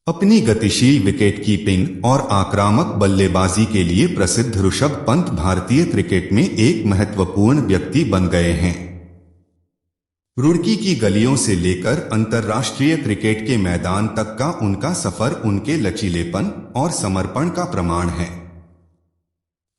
अपनी गतिशील wicket keeping और आक्रामक बल्लेबाजी के लिए प्रसिद्ध ऋषभ पंत भारतीय क्रिकेट में एक महत्वपूर्ण व्यक्ति बन गए हैं। रुड़की की गलियों से लेकर अंतर्राष्ट्रीय क्रिकेट के मैदान तक का उनका सफर उनके लचीलेपन और समर्पण का प्रमाण है।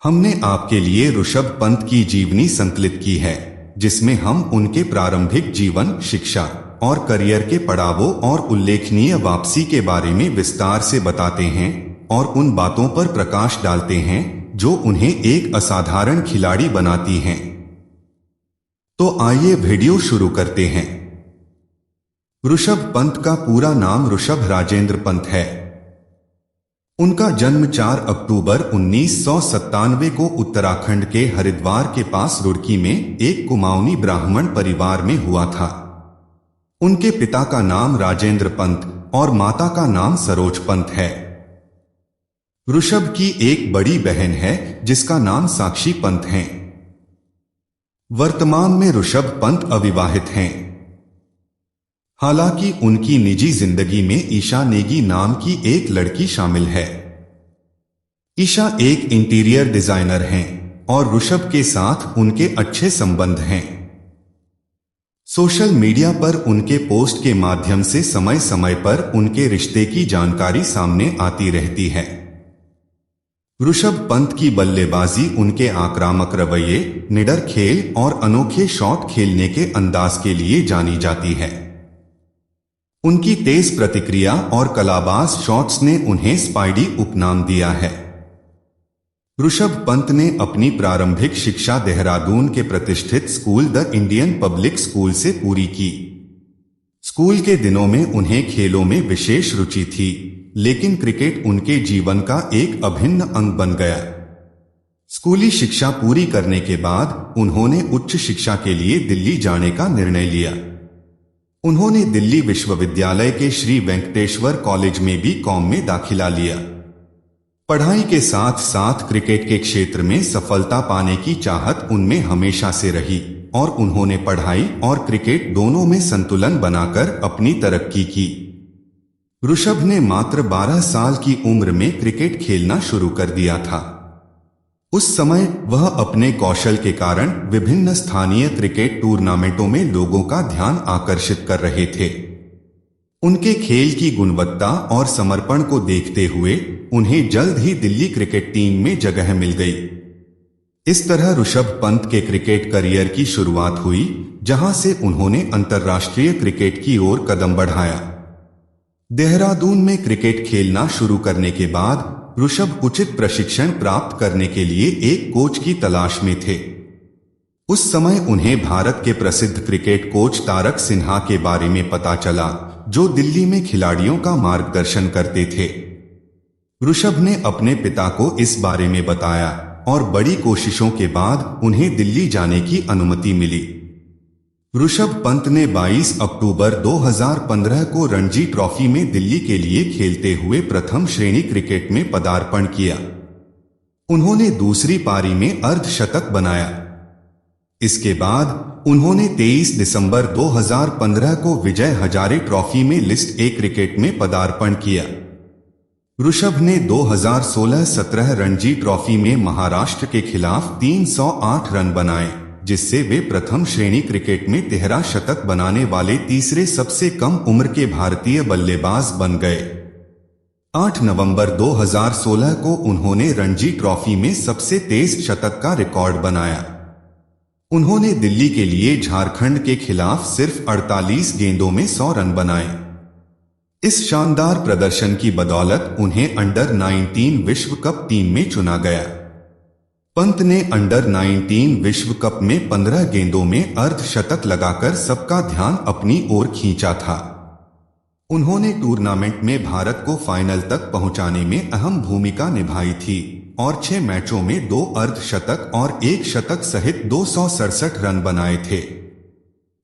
हमने आपके लिए ऋषभ पंत की जीवनी संकलित की है, जिसमें हम उनके प्रारंभिक जीवन, शिक्षा और करियर के पड़ावों और उल्लेखनीय वापसी के बारे में विस्तार से बताते हैं और उन बातों पर प्रकाश डालते हैं जो उन्हें एक असाधारण खिलाड़ी बनाती हैं। तो आइए वीडियो शुरू करते हैं। ऋषभ पंत का पूरा नाम ऋषभ राजेंद्र पंत है। उनका जन्म 4 अक्टूबर 1997 को उत्तराखंड के हरिद्वार के पास रुड़की में एक कुमाऊनी ब्राह्मण परिवार में हुआ था। उनके पिता का नाम राजेंद्र पंत और माता का नाम सरोज पंत है। ऋषभ की एक बड़ी बहन है जिसका नाम साक्षी पंत है। वर्तमान में ऋषभ पंत अविवाहित हैं। हालांकि उनकी निजी जिंदगी में ईशा नेगी नाम की एक लड़की शामिल है। ईशा एक इंटीरियर डिजाइनर हैं और ऋषभ के साथ उनके अच्छे संबंध हैं। सोशल मीडिया पर उनके पोस्ट के माध्यम से समय समय पर उनके रिश्ते की जानकारी सामने आती रहती है। ऋषभ पंत की बल्लेबाजी उनके आक्रामक रवैये, निडर खेल और अनोखे शॉट खेलने के अंदाज के लिए जानी जाती है। उनकी तेज प्रतिक्रिया और कलाबाज शॉट्स ने उन्हें स्पाइडी उपनाम दिया है। ऋषभ पंत ने अपनी प्रारंभिक शिक्षा देहरादून के प्रतिष्ठित school the Indian public school से पूरी की। स्कूल के दिनों में उन्हें खेलों में विशेष रुचि थी, लेकिन क्रिकेट उनके जीवन का एक अभिन्न अंग बन गया। स्कूली शिक्षा पूरी करने के बाद उन्होंने उच्च शिक्षा के लिए दिल्ली जाने का निर्णय लिया। उन्होंने दिल्ली विश्वविद्यालय के श्री वेंकटेश्वर कॉलेज में BCom में दाखिला लिया। पढ़ाई के साथ साथ क्रिकेट के क्षेत्र में सफलता पाने की चाहत उनमें हमेशा से रही और उन्होंने पढ़ाई और क्रिकेट दोनों में संतुलन बनाकर अपनी तरक्की की। ऋषभ ने मात्र 12 साल की उम्र में क्रिकेट खेलना शुरू कर दिया था। उस समय वह अपने कौशल के कारण विभिन्न स्थानीय क्रिकेट टूर्नामेंटों में लोगों का ध्यान आकर्षित कर रहे थे। उनके खेल की गुणवत्ता और समर्पण को देखते हुए उन्हें जल्द ही दिल्ली क्रिकेट टीम में जगह मिल गई। इस तरह ऋषभ पंत के क्रिकेट करियर की शुरुआत हुई, जहां से उन्होंने अंतर्राष्ट्रीय क्रिकेट की ओर कदम बढ़ाया। देहरादून में क्रिकेट खेलना शुरू करने के बाद ऋषभ उचित प्रशिक्षण प्राप्त करने के लिए एक कोच की तलाश में थे। उस समय उन्हें भारत के प्रसिद्ध क्रिकेट कोच तारक सिन्हा के बारे में पता चला, जो दिल्ली में खिलाड़ियों का मार्गदर्शन करते थे। ऋषभ ने अपने पिता को इस बारे में बताया और बड़ी कोशिशों के बाद उन्हें दिल्ली जाने की अनुमति मिली। ऋषभ पंत ने 22 अक्टूबर 2015 को रणजी ट्रॉफी में दिल्ली के लिए खेलते हुए प्रथम श्रेणी क्रिकेट में पदार्पण किया। उन्होंने दूसरी पारी में अर्धशतक बनाया। इसके बाद उन्होंने 23 दिसंबर 2015 को विजय हजारे ट्रॉफी में लिस्ट ए क्रिकेट में पदार्पण किया। ऋषभ ने 2016-17 रणजी ट्रॉफी में महाराष्ट्र के खिलाफ 308 रन बनाए, जिससे वे प्रथम श्रेणी क्रिकेट में 13 शतक बनाने वाले तीसरे सबसे कम उम्र के भारतीय बल्लेबाज बन गए। 8 नवंबर 2016 को उन्होंने रणजी ट्रॉफी में सबसे तेज शतक का रिकॉर्ड बनाया। उन्होंने दिल्ली के लिए झारखंड के खिलाफ सिर्फ 48 गेंदों में 100 रन बनाए। इस शानदार प्रदर्शन की बदौलत उन्हें अंडर 19 विश्व कप टीम में चुना गया। पंत ने अंडर 19 विश्व कप में 15 गेंदों में अर्धशतक लगाकर सबका ध्यान अपनी ओर खींचा था। उन्होंने टूर्नामेंट में भारत को फाइनल तक पहुंचाने में अहम भूमिका निभाई थी और 6 मैचों में 2 अर्धशतक और 1 शतक सहित 267 रन बनाए थे।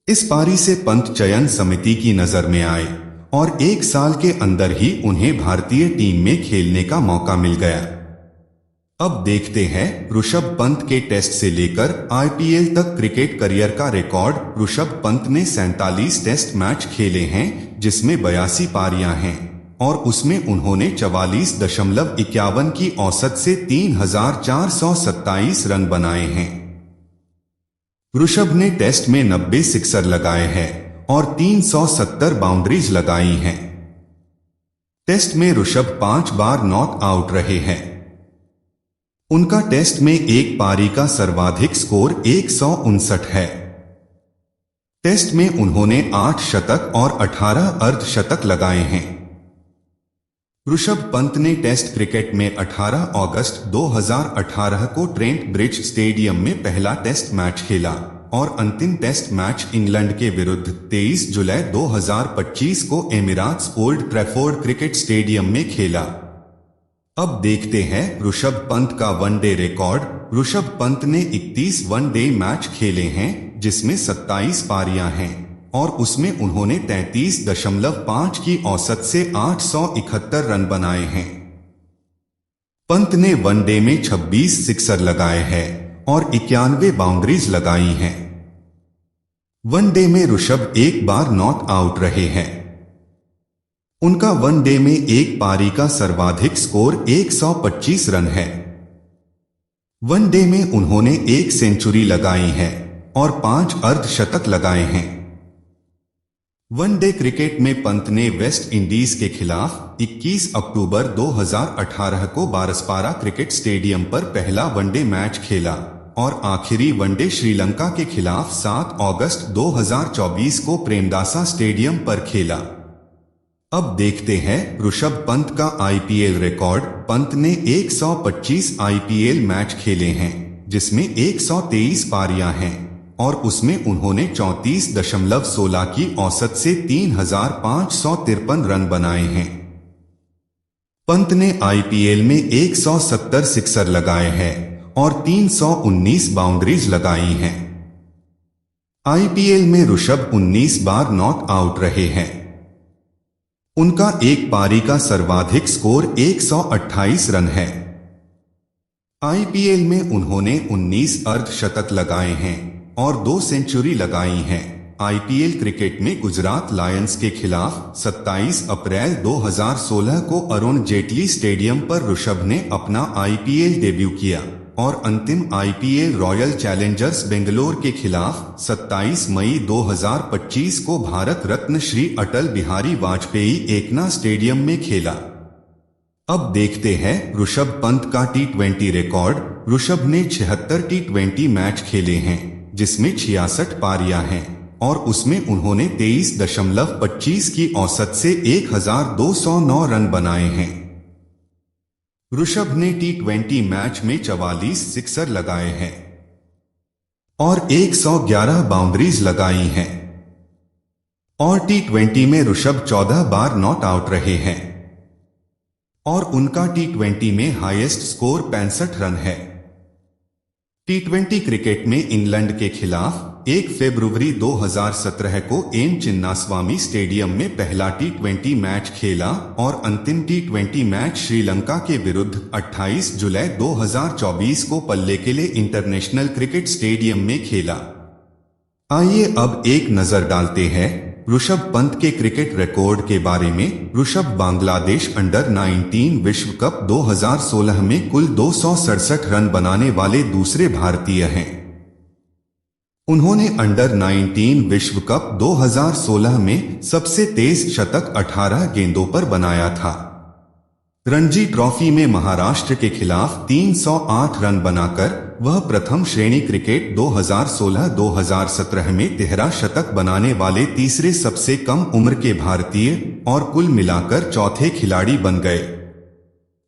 इस पारी से पंत चयन समिति की नजर में आए और 1 साल के अंदर ही उन्हें भारतीय टीम में खेलने का मौका मिल गया। अब देखते हैं ऋषभ पंत के टेस्ट से लेकर IPL तक क्रिकेट करियर का रिकॉर्ड। ऋषभ पंत ने 47 टेस्ट मैच खेले हैं, जिसमें 82 पारियां हैं और उसमें उन्होंने 44.51 की औसत से 3,427 रन बनाए हैं। ऋषभ ने टेस्ट में 90 सिक्सर लगाए हैं और 370 बाउंड्रीज लगाई हैं। टेस्ट में ऋषभ 5 बार नॉट आउट रहे हैं। उनका टेस्ट में एक पारी का सर्वाधिक स्कोर 159 है। टेस्ट में उन्होंने 8 शतक और 18 अर्धशतक लगाए हैं। ऋषभ पंत ने टेस्ट क्रिकेट में 18 अगस्त 2018 को ट्रेंट ब्रिज स्टेडियम में पहला टेस्ट मैच खेला और अंतिम टेस्ट मैच इंग्लैंड के विरुद्ध 23 जुलाई 2025 को एमिराट्स ओल्ड ट्रैफोर्ड क्रिकेट स्टेडियम में खेला। अब देखते हैं ऋषभ पंत का वनडे रिकॉर्ड। ऋषभ पंत ने 31 वनडे मैच खेले हैं जिसमें 27 पारियां हैं और उसमें उन्होंने 33.5 की औसत से 871 रन बनाए हैं। पंत ने वनडे में 26 सिक्सर लगाए हैं और 91 बाउंड्रीज लगाई हैं। वनडे में ऋषभ एक बार नॉट आउट रहे हैं। उनका वनडे में एक पारी का सर्वाधिक स्कोर 125 रन है। वनडे में उन्होंने एक सेंचुरी लगाई है और 5 अर्धशतक लगाए हैं। वनडे क्रिकेट में पंत ने वेस्ट इंडीज के खिलाफ 21 अक्टूबर 2018 को बारसपारा क्रिकेट स्टेडियम पर पहला वनडे मैच खेला और आखिरी वनडे श्रीलंका के खिलाफ 7 अगस्त 2024 को प्रेमदासा स्टेडियम पर खेला। अब देखते हैं ऋषभ पंत का आईपीएल रिकॉर्ड। पंत ने 125 आईपीएल मैच खेले हैं जिसमें 123 पारियां हैं और उसमें उन्होंने 34.16 की औसत से 3,553 रन बनाए हैं। पंत ने आईपीएल में 170 सिक्सर लगाए हैं और 319 बाउंड्रीज लगाई हैं। आईपीएल में ऋषभ 19 बार नॉट आउट रहे हैं। उनका एक पारी का सर्वाधिक स्कोर 128 रन है। आईपीएल में उन्होंने 19 अर्धशतक लगाए हैं और 2 सेंचुरी लगाई हैं। आईपीएल क्रिकेट में गुजरात लायंस के खिलाफ 27 अप्रैल 2016 को अरुण जेटली स्टेडियम पर ऋषभ ने अपना आईपीएल डेब्यू किया और अंतिम आईपीएल रॉयल चैलेंजर्स बेंगलोर के खिलाफ 27 मई 2025 को भारत रत्न श्री अटल बिहारी वाजपेयी एकना स्टेडियम में खेला। अब देखते हैं ऋषभ पंत का टी20 रिकॉर्ड। ऋषभ ने 76 टी20 मैच खेले हैं जिसमें 66 पारियां हैं और उसमें उन्होंने 23.25 की औसत से 1,209 रन बनाए हैं। ऋषभ ने टी20 मैच में 44 सिक्सर लगाए हैं और 111 बाउंड्रीज लगाई हैं और टी20 में ऋषभ 14 बार नॉट आउट रहे हैं और उनका टी20 में हाईएस्ट स्कोर 65 रन है। टी20 क्रिकेट में इंग्लैंड के खिलाफ 1 फरवरी 2017 को एम चिन्नास्वामी स्टेडियम में पहला टी20 मैच खेला और अंतिम टी20 मैच श्रीलंका के विरुद्ध 28 जुलाई 2024 को पल्लेकेले इंटरनेशनल क्रिकेट स्टेडियम में खेला। आइए अब एक नजर डालते हैं ऋषभ पंत के क्रिकेट रिकॉर्ड के बारे में। ऋषभ बांग्लादेश अंडर-19 विश्व कप 2016 में कुल 267 रन बनाने वाले दूसरे भारतीय हैं। उन्होंने अंडर-19 विश्व कप 2016 में सबसे तेज शतक 18 गेंदों पर बनाया था। रणजी ट्रॉफी में महाराष्ट्र के खिलाफ 308 रन बनाकर वह प्रथम श्रेणी क्रिकेट 2016-2017 में 13 शतक बनाने वाले तीसरे सबसे कम उम्र के भारतीय और कुल मिलाकर चौथे खिलाड़ी बन गए।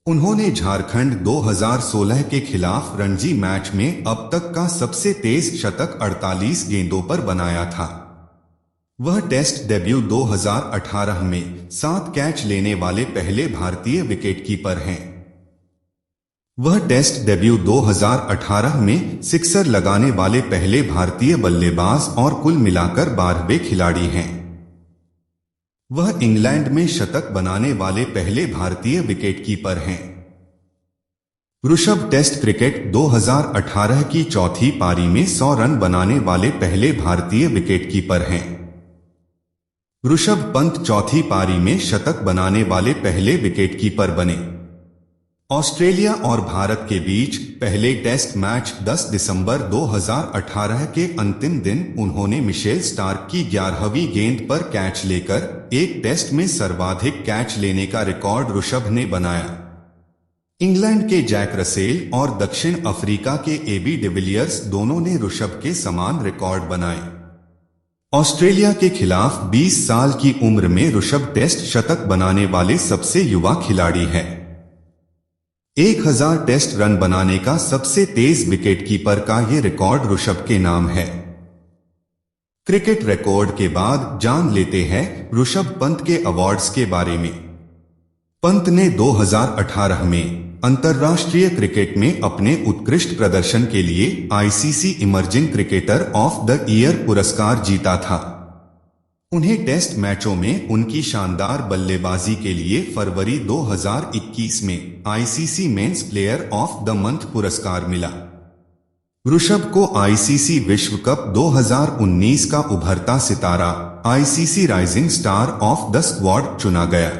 उन्होंने झारखंड 2016 के खिलाफ रणजी मैच में अब तक का सबसे तेज शतक 48 गेंदों पर बनाया था। वह टेस्ट डेब्यू 2018 में 7 कैच लेने वाले पहले भारतीय विकेटकीपर हैं। वह टेस्ट डेब्यू 2018 में सिक्सर लगाने वाले पहले भारतीय बल्लेबाज और कुल मिलाकर 12वें खिलाड़ी हैं। वह इंग्लैंड में शतक बनाने वाले पहले भारतीय विकेटकीपर हैं। ऋषभ टेस्ट क्रिकेट 2018 की चौथी पारी में 100 रन बनाने वाले पहले भारतीय विकेटकीपर हैं। ऋषभ पंत चौथी पारी में शतक बनाने वाले पहले विकेटकीपर बने। ऑस्ट्रेलिया और भारत के बीच पहले टेस्ट मैच 10 दिसंबर 2018 के अंतिम दिन उन्होंने मिशेल स्टार्क की 11वीं गेंद पर कैच लेकर एक टेस्ट में सर्वाधिक कैच लेने का रिकॉर्ड ऋषभ ने बनाया। इंग्लैंड के जैक रसेल और दक्षिण अफ्रीका के एबी डिविलियर्स दोनों ने ऋषभ के समान रिकॉर्ड बनाए। ऑस्ट्रेलिया के खिलाफ 20 साल की उम्र में ऋषभ टेस्ट शतक बनाने वाले सबसे युवा खिलाड़ी है। 1000 टेस्ट रन बनाने का सबसे तेज विकेटकीपर का ये रिकॉर्ड ऋषभ के नाम है। क्रिकेट रिकॉर्ड के बाद जान लेते हैं ऋषभ पंत के अवार्ड्स के बारे में। पंत ने 2018 में अंतर्राष्ट्रीय क्रिकेट में अपने उत्कृष्ट प्रदर्शन के लिए ICC emerging cricketer of the year पुरस्कार जीता था। उन्हें टेस्ट मैचों में उनकी शानदार बल्लेबाजी के लिए फरवरी 2021 में ICC men's player of the month पुरस्कार मिला। ऋषभ को आईसीसी विश्व कप 2019 का उभरता सितारा ICC rising star of the squad चुना गया।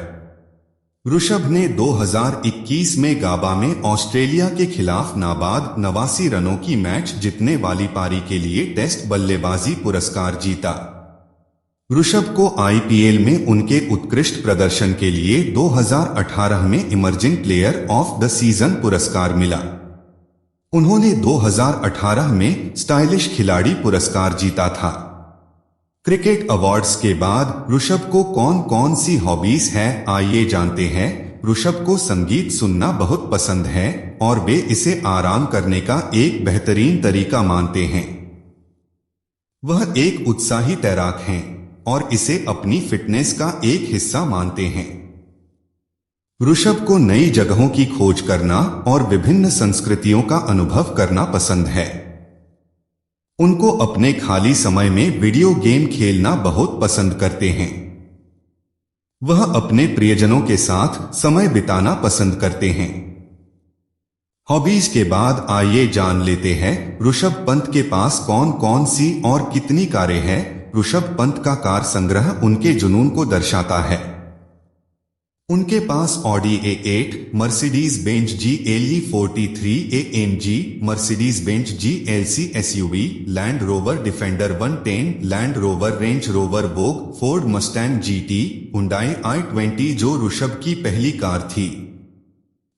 ऋषभ ने 2021 में गाबा में ऑस्ट्रेलिया के खिलाफ नाबाद 89 रनों की मैच जीतने वाली पारी के लिए टेस्ट बल्लेबाजी पुरस्कार जीता। ऋषभ को आईपीएल में उनके उत्कृष्ट प्रदर्शन के लिए 2018 में emerging player of the season पुरस्कार मिला। उन्होंने 2018 में स्टाइलिश खिलाड़ी पुरस्कार जीता था। क्रिकेट अवार्ड्स के बाद ऋषभ को कौन कौन सी हॉबीज है, आइए जानते हैं। ऋषभ को संगीत सुनना बहुत पसंद है और वे इसे आराम करने का एक बेहतरीन तरीका मानते हैं। वह एक उत्साही तैराक हैं और इसे अपनी फिटनेस का एक हिस्सा मानते हैं। ऋषभ को नई जगहों की खोज करना और विभिन्न संस्कृतियों का अनुभव करना पसंद है। उनको अपने खाली समय में वीडियो गेम खेलना बहुत पसंद करते हैं। वह अपने प्रियजनों के साथ समय बिताना पसंद करते हैं। हॉबीज के बाद आइए जान लेते हैं ऋषभ पंत के पास कौन कौन सी और कितनी कारें हैं। ऋषभ पंत का कार संग्रह उनके जुनून को दर्शाता है। उनके पास Audi A8, Mercedes Benz GLE 43 AMG, Mercedes Benz GLC SUV, Land Rover Defender 110, Land Rover Range Rover Vogue, Ford Mustang GT, Hyundai i20 जो ऋषभ की पहली कार थी,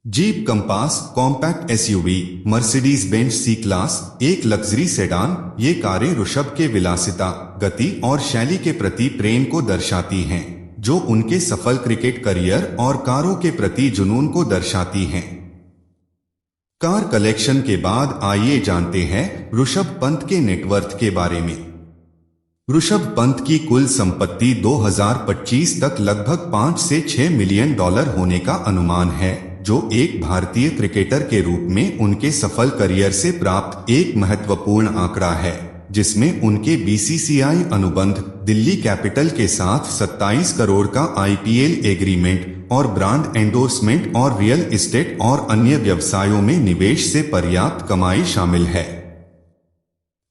Jeep Compass compact SUV, Mercedes Benz C class, एक luxury sedan. ये कारें ऋषभ के विलासिता, गति और शैली के प्रति प्रेम को दर्शाती हैं, जो उनके सफल क्रिकेट करियर और कारों के प्रति जुनून को दर्शाती हैं। कार कलेक्शन के बाद आइए जानते हैं ऋषभ पंत के नेटवर्थ के बारे में। ऋषभ पंत की कुल संपत्ति 2025 तक लगभग 5 से 6 मिलियन डॉलर होने का अनुमान है, जो एक भारतीय क्रिकेटर के रूप में उनके सफल करियर से प्राप्त एक महत्वपूर्ण आंकड़ा है, जिसमें उनके बीसीसीआई अनुबंध, दिल्ली कैपिटल के साथ 27 करोड़ का आईपीएल एग्रीमेंट और ब्रांड एंडोर्समेंट और रियल एस्टेट और अन्य व्यवसायों में निवेश से पर्याप्त कमाई शामिल है।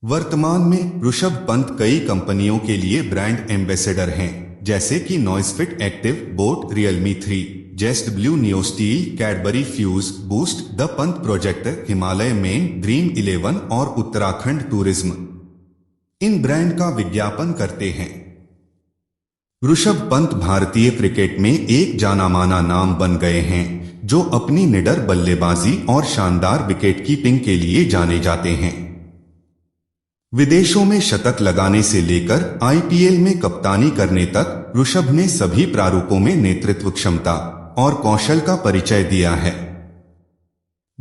वर्तमान में ऋषभ पंत कई कंपनियों के लिए ब्रांड एम्बेसडर हैं, जैसे कि Noisefit active, Boat, Realme 3, Zest Blue, Neo Steel, Cadbury Fuse, Boost, the Pant project, Himalaya men, dream 11 और उत्तराखंड टूरिज्म इन ब्रांड का विज्ञापन करते हैं। ऋषभ पंत भारतीय क्रिकेट में एक जाना-माना नाम बन गए हैं, जो अपनी निडर बल्लेबाजी और शानदार विकेटकीपिंग के लिए जाने जाते हैं। विदेशों में शतक लगाने से लेकर आईपीएल में कप्तानी करने तक ऋषभ ने सभी प्रारूपों में नेतृत्व क्षमता और कौशल का परिचय दिया है।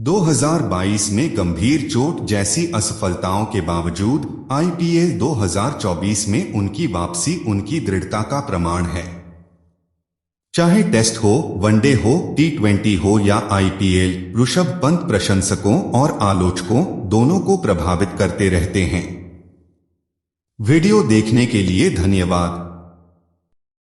2022 में गंभीर चोट जैसी असफलताओं के बावजूद आईपीएल 2024 में उनकी वापसी उनकी दृढ़ता का प्रमाण है। चाहे टेस्ट हो, वनडे हो, T20 हो या आईपीएल, ऋषभ पंत प्रशंसकों और आलोचकों दोनों को प्रभावित करते रहते हैं। वीडियो देखने के लिए धन्यवाद।